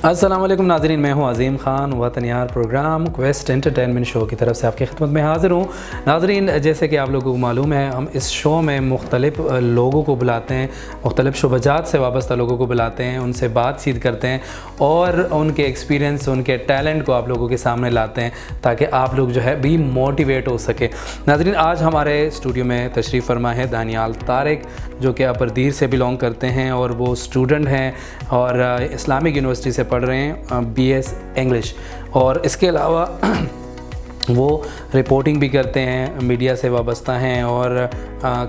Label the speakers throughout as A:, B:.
A: السلام علیکم ناظرین، میں ہوں عظیم خان، وطن یار پروگرام کویسٹ انٹرٹینمنٹ شو کی طرف سے آپ کی خدمت میں حاضر ہوں۔ ناظرین، جیسے کہ آپ لوگوں کو معلوم ہے، ہم اس شو میں مختلف لوگوں کو بلاتے ہیں، مختلف شعبجات سے وابستہ لوگوں کو بلاتے ہیں، ان سے بات چیت کرتے ہیں اور ان کے ایکسپیرینس، ان کے ٹیلنٹ کو آپ لوگوں کے سامنے لاتے ہیں تاکہ آپ لوگ جو ہے بھی موٹیویٹ ہو سکے۔ ناظرین، آج ہمارے اسٹوڈیو میں تشریف فرما ہے دانیال طارق، جو کہ اپردیر سے بلونگ کرتے ہیں اور وہ اسٹوڈنٹ ہیں اور اسلامک یونیورسٹی سے پڑھ رہے ہیں BS انگلش، اور اس کے علاوہ وہ رپورٹنگ بھی کرتے ہیں، میڈیا سے وابستہ ہیں اور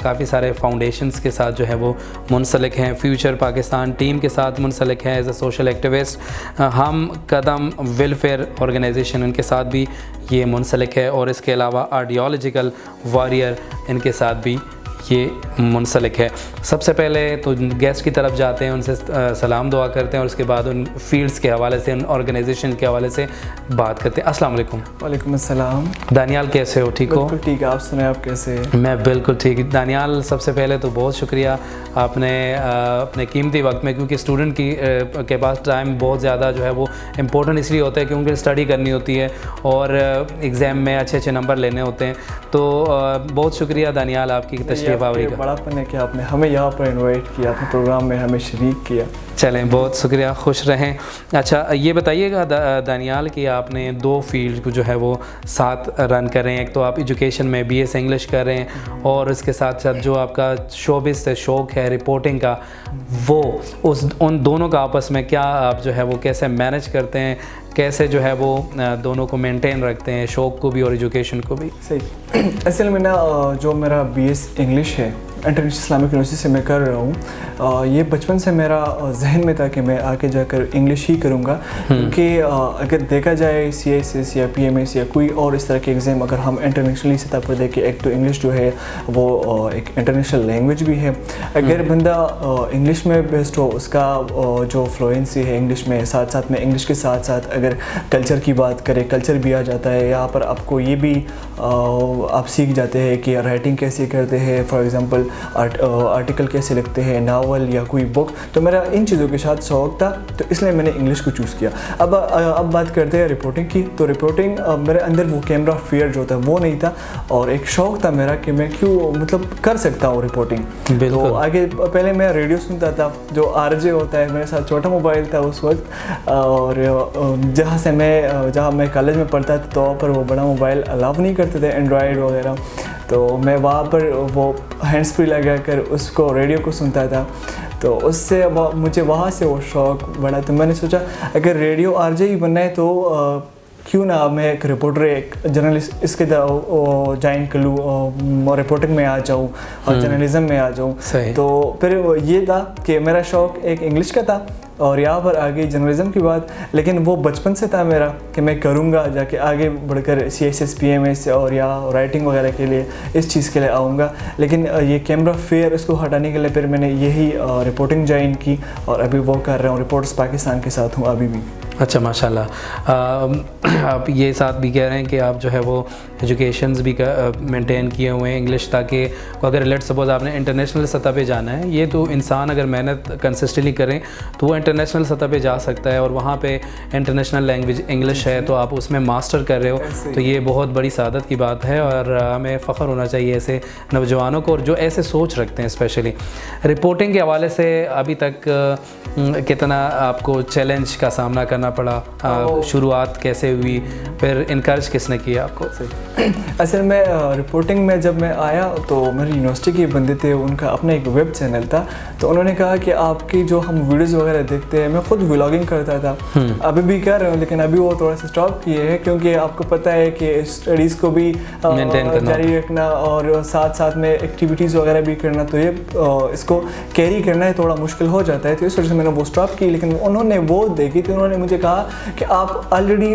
A: کافی سارے فاؤنڈیشنز کے ساتھ جو ہے وہ منسلک ہیں، فیوچر پاکستان ٹیم کے ساتھ منسلک ہیں ایز اے سوشل ایکٹیوسٹ، ہم قدم ویلفیئر آرگنائزیشن ان کے ساتھ بھی یہ منسلک ہے، اور اس کے علاوہ آئیڈیالوجیکل واریر ان کے ساتھ بھی یہ منسلک ہے۔ سب سے پہلے تو گیسٹ کی طرف جاتے ہیں، ان سے سلام دعا کرتے ہیں اور اس کے بعد ان فیلڈز کے حوالے سے، ان آرگنائزیشن کے حوالے سے بات کرتے ہیں۔ السلام علیکم۔
B: وعلیکم السلام۔
A: دانیال کیسے ہو؟ ٹھیک ہو؟
B: بالکل ٹھیک ہے، آپ سنیں، آپ کیسے ہیں؟
A: میں بالکل ٹھیک۔ دانیال، سب سے پہلے تو بہت شکریہ آپ نے اپنے قیمتی وقت میں، کیونکہ اسٹوڈنٹ کے پاس ٹائم بہت زیادہ جو ہے وہ امپورٹنٹ اس لیے ہوتا ہے کیونکہ اسٹڈی کرنی ہوتی ہے اور ایگزام میں اچھے نمبر لینے ہوتے ہیں، تو بہت شکریہ دانیال آپ کی تشریف آوری کا۔
B: بڑا پن ہے کہ آپ نے ہمیں یہاں پر انوائٹ کیا، اپنے پروگرام میں ہمیں شریک کیا۔
A: چلیں، بہت شکریہ، خوش رہیں۔ اچھا، یہ بتائیے گا دانیال کہ آپ نے دو فیلڈ کو جو ہے وہ ساتھ رن کر رہے ہیں، ایک تو آپ ایجوکیشن میں BS انگلش کر رہے ہیں اور اس کے ساتھ ساتھ جو آپ کا شوبز سے شوق ہے رپورٹنگ کا، وہ ان دونوں کا آپس میں کیا آپ جو ہے وہ کیسے مینیج کرتے ہیں، کیسے جو ہے وہ دونوں کو مینٹین رکھتے ہیں، شوق کو بھی اور ایجوکیشن کو بھی؟
B: صحیح۔ اصل میں نا جو میرا BS انگلش ہے انٹرنیشنل اسلامک یونیورسٹی سے میں کر رہا ہوں، یہ بچپن سے میرا ذہن میں تھا کہ میں آگے جا کر انگلش ہی کروں گا، کیونکہ اگر دیکھا جائے CISS یا PMS یا کوئی اور اس طرح کے ایگزام اگر ہم انٹرنیشنلی سطح پر دیکھیں، ایک تو انگلش جو ہے وہ ایک انٹرنیشنل لینگویج بھی ہے، اگر بندہ انگلش میں بیسڈ ہو، اس کا جو فلوئنسی ہے انگلش میں، ساتھ ساتھ میں انگلش کے ساتھ ساتھ اگر کلچر کی بات کرے، کلچر بھی آ جاتا ہے یہاں پر، آپ کو یہ بھی آپ سیکھ جاتے ہیں کہ رائٹنگ کیسے کرتے ہیں، فار ایگزامپل آرٹیکل کیسے لکھتے ہیں، ناول یا کوئی بک، تو میرا ان چیزوں کے ساتھ شوق تھا، تو اس لیے میں نے انگلش کو چوز کیا۔ اب بات کرتے ہیں رپورٹنگ کی، تو رپورٹنگ میرے اندر وہ کیمرہ فیئر جو تھا وہ نہیں تھا، اور ایک شوق تھا میرا کہ میں کیوں مطلب کر سکتا ہوں رپورٹنگ۔ تو آگے پہلے میں ریڈیو سنتا تھا، جو RJ ہوتا ہے، میرے ساتھ چھوٹا موبائل تھا اس وقت، اور جہاں میں کالج میں پڑھتا تھا تو پر وہ بڑا موبائل الاؤ نہیں کرتے تھے، اینڈرائڈ وغیرہ، تو میں وہاں پر وہ ہینڈس فری لگا کر اس کو ریڈیو کو سنتا تھا، تو اس سے مجھے وہاں سے وہ شوق بڑھا، تو میں نے سوچا اگر ریڈیو RJ ہی بننا ہے تو کیوں نہ میں ایک رپورٹر، ایک جرنلسٹ اس کے جوائن کر لوں، رپورٹنگ میں آ جاؤں اور جرنلزم میں آ جاؤں۔ تو پھر یہ تھا کہ میرا شوق ایک انگلش کا تھا اور یہاں پر آگے جرنلزم کی بات، لیکن وہ بچپن سے تھا میرا کہ میں کروں گا، جا کے آگے بڑھ کر CISS PMS اور یا رائٹنگ وغیرہ کے لیے اس چیز کے لیے آؤں گا، لیکن یہ کیمرہ فیئر اس کو ہٹانے کے لیے پھر میں نے یہی رپورٹنگ جوائن کی اور ابھی وہ کر رہا ہوں، رپورٹرز پاکستان کے ساتھ ہوں ابھی بھی۔
A: اچھا، ماشاء اللہ۔ آپ یہ ساتھ بھی کہہ رہے ہیں کہ آپ جو ہے وہ ایجوکیشنز بھی مینٹین کیے ہوئے ہیں انگلش، تاکہ اگر لیٹ سپوز آپ نے انٹرنیشنل سطح پہ جانا ہے، یہ تو انسان اگر محنت کنسسٹنٹلی کریں تو وہ انٹرنیشنل سطح پہ جا سکتا ہے، اور وہاں پہ انٹرنیشنل لینگویج انگلش ہے تو آپ اس میں ماسٹر کر رہے ہو، تو یہ بہت بڑی سعادت کی بات ہے اور ہمیں فخر ہونا چاہیے ایسے نوجوانوں کو اور جو ایسے سوچ رکھتے ہیں۔ اسپیشلی رپورٹنگ کے حوالے سے ابھی تک کتنا آپ کو چیلنج کا سامنا کرنا پڑا، شروعات کیسے ہوئی، پھر انکریج کس نے کیا آپ کو؟
B: اصل میں رپورٹنگ میں جب میں آیا تو میری یونیورسٹی کے بندے تھے، ان کا اپنا ایک ویب چینل تھا، تو انہوں نے کہا کہ آپ کی جو ہم ویڈیوز وغیرہ دیکھتے ہیں، میں خود ولاگنگ کرتا تھا، ابھی بھی کر رہا ہوں، لیکن ابھی وہ تھوڑا سا اسٹاپ کیے ہیں کیونکہ آپ کو پتہ ہے کہ اسٹڈیز کو بھی جاری رکھنا اور ساتھ ساتھ میں ایکٹیویٹیز وغیرہ بھی کرنا، تو یہ اس کو کیری کرنا ہے تھوڑا مشکل ہو جاتا ہے، تو اس وجہ سے میں نے وہ اسٹاپ کی، لیکن انہوں نے وہ دیکھی تو انہوں نے مجھے کہا کہ آپ آلریڈی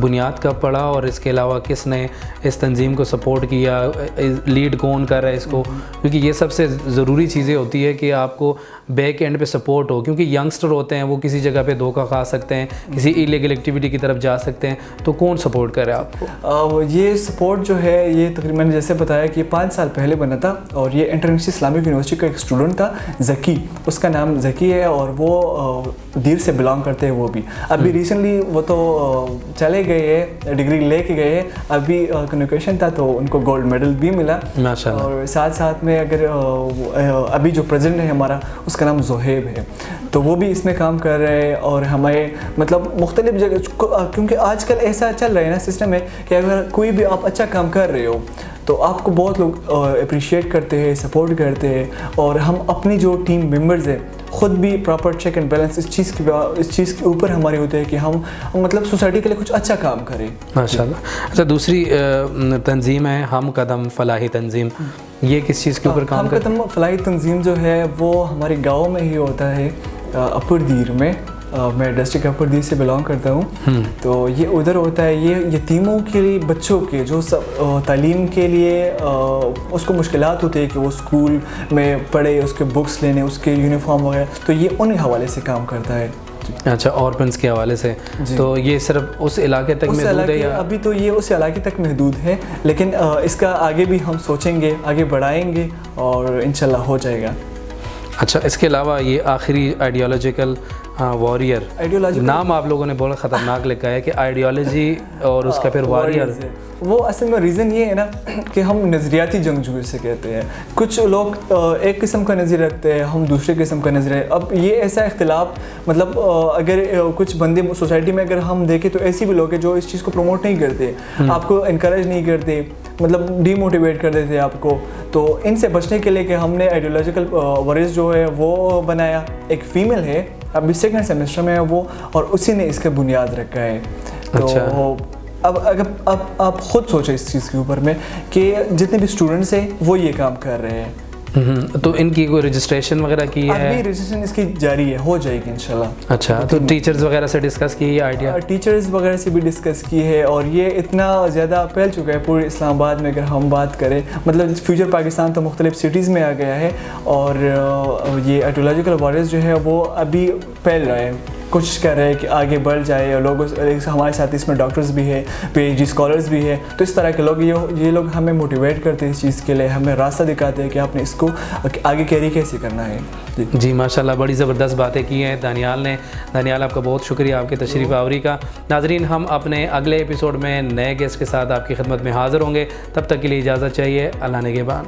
A: بنیاد کب پڑا اور اس کے علاوہ کس نے اس تنظیم کو سپورٹ کیا، لیڈ کون کر رہا ہے اس کو؟ کیونکہ یہ سب سے ضروری چیزیں ہوتی ہے کہ آپ کو بیک اینڈ پہ سپورٹ ہو، کیونکہ ینگسٹر ہوتے ہیں وہ کسی جگہ پہ دھوکہ کھا سکتے ہیں، کسی ایلیگل ایکٹیویٹی کی طرف جا سکتے ہیں، تو کون سپورٹ کر رہا ہے آپ کو؟
B: یہ سپورٹ جو ہے یہ تقریباً جیسے بتایا کہ 5 سال پہلے بنا تھا، اور یہ انٹرنیشنل اسلامک یونیورسٹی کا ایک اسٹوڈنٹ تھا ذکی، اس کا نام ذکی ہے، اور وہ دیر سے بلانگ کرتے ہیں وہ بھی۔ ابھی ریسنٹلی وہ تو چلے گئے ہیں، ڈگری لے کے گئے ہیں، ابھی کنوکیشن تھا تو ان کو گولڈ میڈل بھی ملا
A: ماشاء اللہ۔ اور
B: ساتھ ساتھ میں اگر ابھی جو پریزیڈنٹ ہے ہمارا اس کا نام زہیب ہے، تو وہ بھی اس میں کام کر رہے ہیں، اور ہمیں مطلب مختلف جگہ، کیونکہ آج کل ایسا چل رہا ہے نا سسٹم ہے کہ اگر کوئی بھی آپ اچھا کام کر رہے ہو تو آپ کو بہت لوگ اپریشیٹ کرتے ہیں، سپورٹ کرتے ہیں، اور ہم اپنی جو ٹیم ممبرز ہیں خود بھی پراپر چیک اینڈ بیلنس اس چیز کے اوپر ہمارے ہوتے ہیں کہ ہم مطلب سوسائٹی کے لیے کچھ اچھا کام کریں
A: ماشاء اللہ۔ اچھا، دوسری تنظیم ہے ہم قدم فلاحی تنظیم، یہ کس چیز کے اوپر کام کرتی ہے؟
B: ہم قدم فلاحی تنظیم جو ہے وہ ہمارے گاؤں میں ہی ہوتا ہے، اپر دیر میں، میں ڈسٹرکٹ اپر دیر سے بلانگ کرتا ہوں، تو یہ ادھر ہوتا ہے، یہ یتیموں کے لیے، بچوں کے جو تعلیم کے لیے اس کو مشکلات ہوتی ہے کہ وہ اسکول میں پڑھے، اس کے بکس لینے، اس کے یونیفارم وغیرہ، تو یہ ان حوالے سے کام کرتا ہے۔
A: اچھا، اورپنس کے حوالے سے، تو یہ صرف اس علاقے تک محدود ہے یا
B: ابھی تو یہ اس علاقے تک محدود ہے، لیکن اس کا آگے بھی ہم سوچیں گے، آگے بڑھائیں گے، اور انشاءاللہ ہو جائے گا۔
A: اچھا، اس کے علاوہ یہ آخری آئیڈیالوجیکل واریر، نام آپ لوگوں نے بہت خطرناک لکھا ہے کہ آئیڈیالوجی اور اس کا پھر واریر،
B: وہ اصل میں ریزن یہ ہے نا کہ ہم نظریاتی جنگجو اسے کہتے ہیں، کچھ لوگ ایک قسم کا نظریہ رکھتے ہیں، ہم دوسرے قسم کا نظریہ۔ اب یہ ایسا اختلاف، مطلب اگر کچھ بندے سوسائٹی میں اگر ہم دیکھیں تو ایسی بھی لوگ ہیں جو اس چیز کو پروموٹ نہیں کرتے، آپ کو انکریج نہیں کرتے، مطلب ڈی موٹیویٹ کر دیتے آپ کو، تو ان سے بچنے کے لیے کہ ہم نے آئیڈیالوجیکل وارز جو ہے وہ بنایا، ایک فیمیل ہے، ابھی 2nd سیمسٹر میں ہے وہ، اور اسی نے اس کا بنیاد رکھا ہے۔ تو اب اگر آپ خود سوچیں اس چیز کے اوپر میں کہ جتنے بھی اسٹوڈنٹس ہیں وہ یہ کام کر رہے ہیں،
A: تو ان کی کوئی رجسٹریشن وغیرہ کی ہے؟
B: ابھی رجسٹریشن اس کی جاری ہے، ہو جائے گی انشاءاللہ۔
A: اچھا، تو ٹیچرز وغیرہ سے ڈسکس کی ہے آئیڈیا؟
B: ٹیچرز وغیرہ سے بھی ڈسکس کی ہے، اور یہ اتنا زیادہ پھیل چکا ہے پورے اسلام آباد میں، اگر ہم بات کریں مطلب فیوچر پاکستان تو مختلف سٹیز میں آ گیا ہے، اور یہ آئیڈیالوجیکل وارز جو ہے وہ ابھی پھیل رہا ہے، کوشش کر رہے ہیں کہ آگے بڑھ جائے، اور لوگوں ہمارے ساتھ اس میں ڈاکٹرز بھی ہے، پی ایچ ڈی اسکالرز بھی ہے، تو اس طرح کے لوگ، یہ لوگ ہمیں موٹیویٹ کرتے ہیں اس چیز کے لیے، ہمیں راستہ دکھاتے ہیں کہ آپ نے اس کو آگے کیری کیسے کرنا ہے۔
A: جی ماشاءاللہ، بڑی زبردست باتیں کی ہیں دانیال نے۔ دانیال، آپ کا بہت شکریہ آپ کے تشریف آوری کا۔ ناظرین، ہم اپنے اگلے ایپیسوڈ میں نئے گیسٹ کے ساتھ آپ کی خدمت میں حاضر ہوں گے، تب تک کے لیے اجازت چاہیے، اللہ نگہبان۔